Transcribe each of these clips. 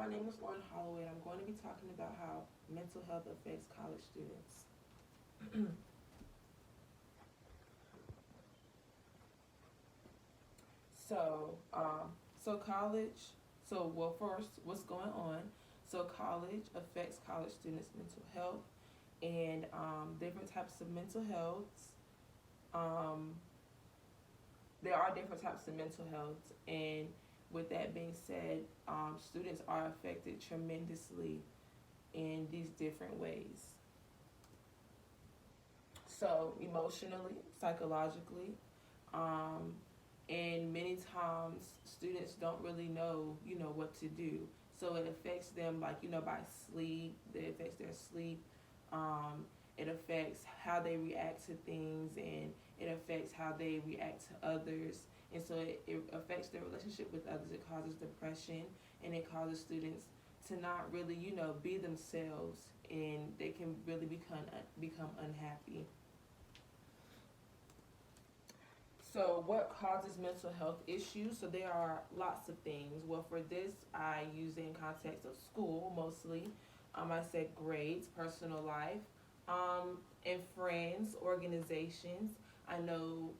my name is Lauren Holloway, and I'm going to be talking about how mental health affects college students. So, college. First, what's going on? So, college affects college students' mental health, and different types of mental health. Um, there are different types of mental health, and with that being said, students are affected tremendously in these different ways. So, emotionally, psychologically, um, and many times students don't really know, what to do. So it affects them, like, by sleep. It affects their sleep. Um, it affects how they react to things, and it affects how they react to others. And so it affects their relationship with others. It causes depression, and it causes students to not really, be themselves, and they can really become unhappy. So, what causes mental health issues? So, there are lots of things. Well, for this, I use it in context of school mostly. I said grades, personal life, and friends, organizations. I know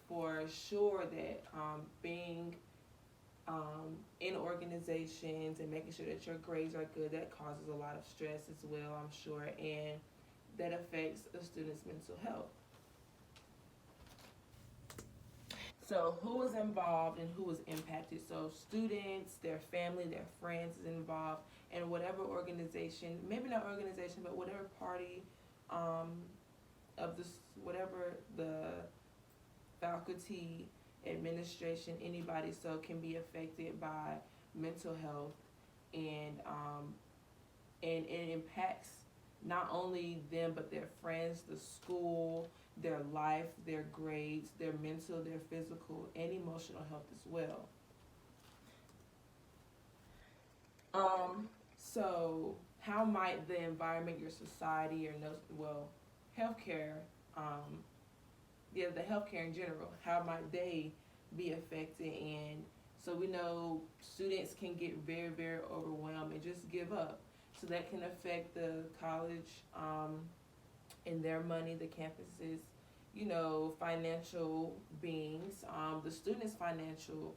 for sure that being in organizations and making sure that your grades are good, that causes a lot of stress as well, I'm sure, and that affects the student's mental health. So, who is involved and who is impacted? So, students, their family, their friends is involved, and whatever organization, maybe not organization, but whatever party um, of this, whatever the faculty, administration, anybody, so can be affected by mental health, and it impacts not only them but their friends, the school, their life, their grades, their mental, their physical, and emotional health as well. Um, so how might the environment, your society, or no, well, healthcare, um, the healthcare in general, how might they be affected? And so we know students can get very, very overwhelmed and just give up. So that can affect the college, and their money, the campuses, financial beings, the students' financial,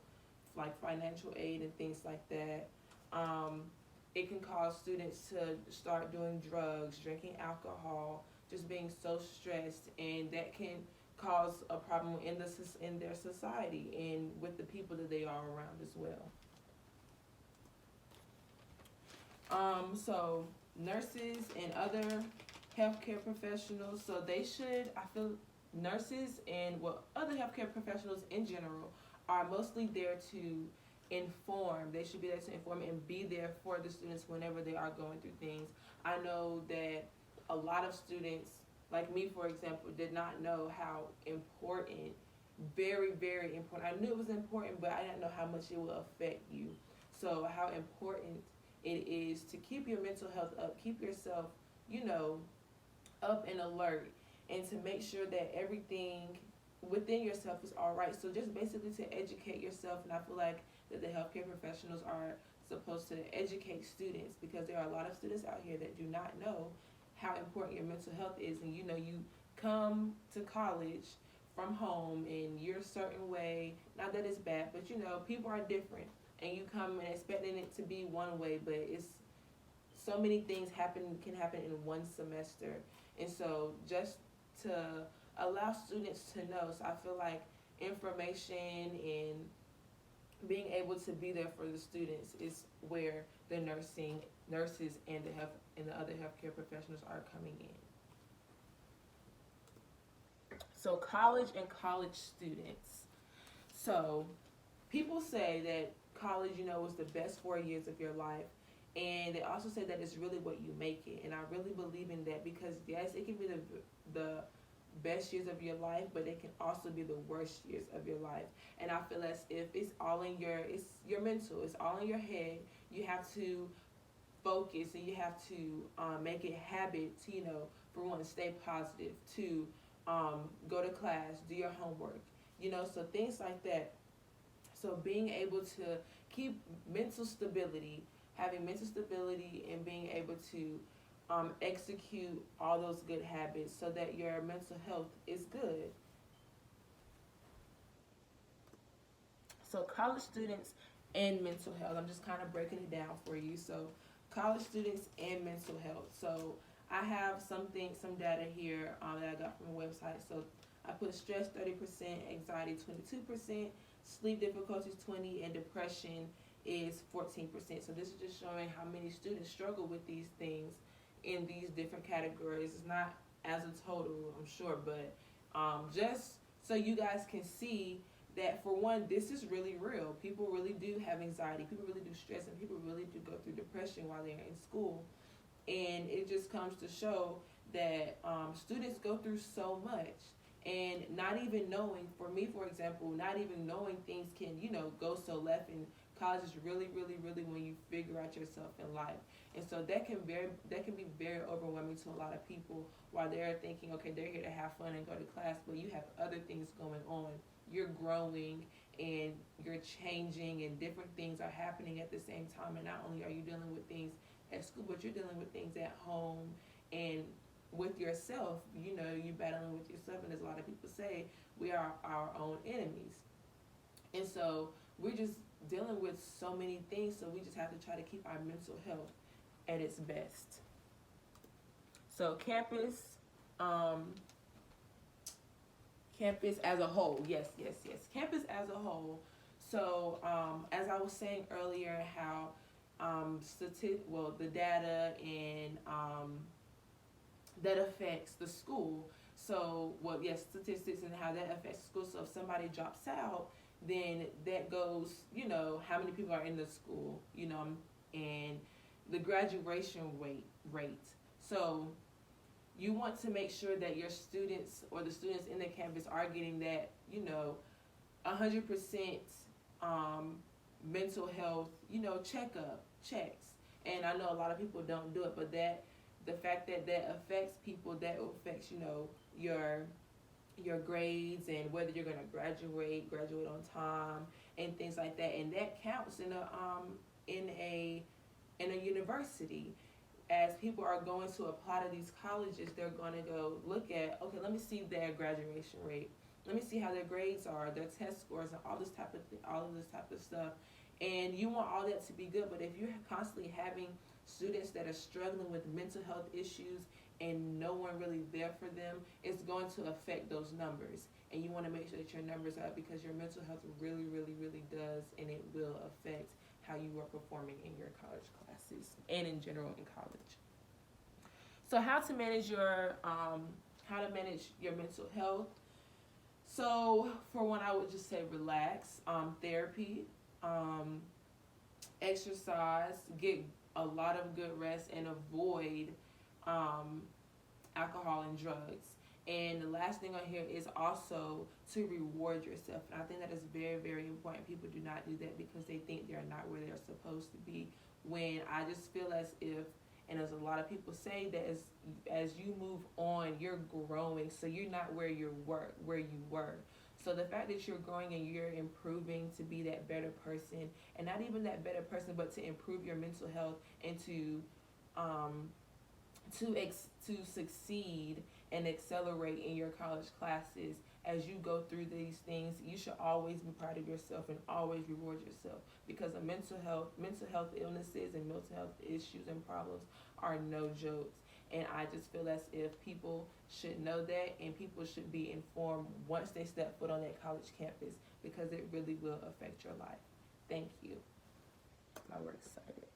like financial aid and things like that. Um, it can cause students to start doing drugs, drinking alcohol, just being so stressed, and that can cause a problem in their society and with the people that they are around as well. So nurses and other healthcare professionals, so they should, I feel, nurses and, well, other healthcare professionals in general are mostly there to inform. They should be there to inform and be there for the students whenever they are going through things. I know that a lot of students, like me for example, did not know how important, very, very important. I knew it was important, but I didn't know how much it will affect you. So how important it is to keep your mental health up, keep yourself, you know, up and alert, and to make sure that everything within yourself is all right. So just basically to educate yourself, and I feel like that the healthcare professionals are supposed to educate students, because there are a lot of students out here that do not know how important your mental health is. And you come to college from home and you're a certain way, not that it's bad, but people are different, and you come and expecting it to be one way, but it's so many things can happen in one semester. And so just to allow students to know, so I feel like information and being able to be there for the students is where the nurses and the other healthcare professionals are coming in. So college and college students. So people say that college, is the best 4 years of your life. And they also say that it's really what you make it. And I really believe in that, because yes, it can be the best years of your life, but it can also be the worst years of your life. And I feel as if it's your mental, it's all in your head. You have to focus, and you have to make it a habit to, for one, to stay positive, to go to class, do your homework, so things like that. So being able to keep mental stability, having mental stability and being able to execute all those good habits so that your mental health is good. So college students and mental health. I'm just kind of breaking it down for you. So college students and mental health. So I have some data here that I got from a website. So I put stress 30%, anxiety 22%, sleep difficulties 20%, and depression is 14%. So this is just showing how many students struggle with these things in these different categories. It's not as a total, I'm sure, but just so you guys can see that, for one, this is really real. People really do have anxiety. People really do stress, and people really do go through depression while they're in school. And it just comes to show that students go through so much, and not even knowing, for me, for example, not even knowing things can, go so left. And college is really, really, really when you figure out yourself in life. And so that can be very overwhelming to a lot of people while they're thinking, okay, they're here to have fun and go to class, but you have other things going on. You're growing and you're changing, and different things are happening at the same time. And not only are you dealing with things at school, but you're dealing with things at home and with yourself. You're battling with yourself. And as a lot of people say, we are our own enemies. And so we're just dealing with so many things. So we just have to try to keep our mental health at its best. So campus as a whole. Yes. Campus as a whole. So as I was saying earlier, how the data and that affects the school. So statistics and how that affects the school. So if somebody drops out, then that goes, how many people are in the school, and the graduation rate. So you want to make sure that your students or the students in the campus are getting that, 100% mental health, checks. And I know a lot of people don't do it, but the fact that affects people, that affects, your grades and whether you're going to graduate on time and things like that. And that counts in a university. As people are going to apply to these colleges, they're going to go look at, okay, let me see their graduation rate. Let me see how their grades are, their test scores, and all this type of stuff. And you want all that to be good, but if you're constantly having students that are struggling with mental health issues and no one really there for them, it's going to affect those numbers. And you want to make sure that your numbers are up, because your mental health really, really, really does, and it will affect how you are performing in your college classes and in general in college. So how to manage your mental health. So for one, I would just say relax, therapy, exercise, get a lot of good rest, and avoid alcohol and drugs. And the last thing on here is also to reward yourself. And I think that is very, very important. People do not do that because they think they're not where they're supposed to be. When I just feel as if, and as a lot of people say, that as you move on, you're growing. So you're not where you were. So the fact that you're growing and you're improving to be that better person, and not even that better person, but to improve your mental health and to succeed and accelerate in your college classes as you go through these things, you should always be proud of yourself and always reward yourself, because of mental health illnesses and mental health issues and problems are no jokes. And I just feel as if people should know that, and people should be informed once they step foot on that college campus, because it really will affect your life. Thank you. Now we're excited.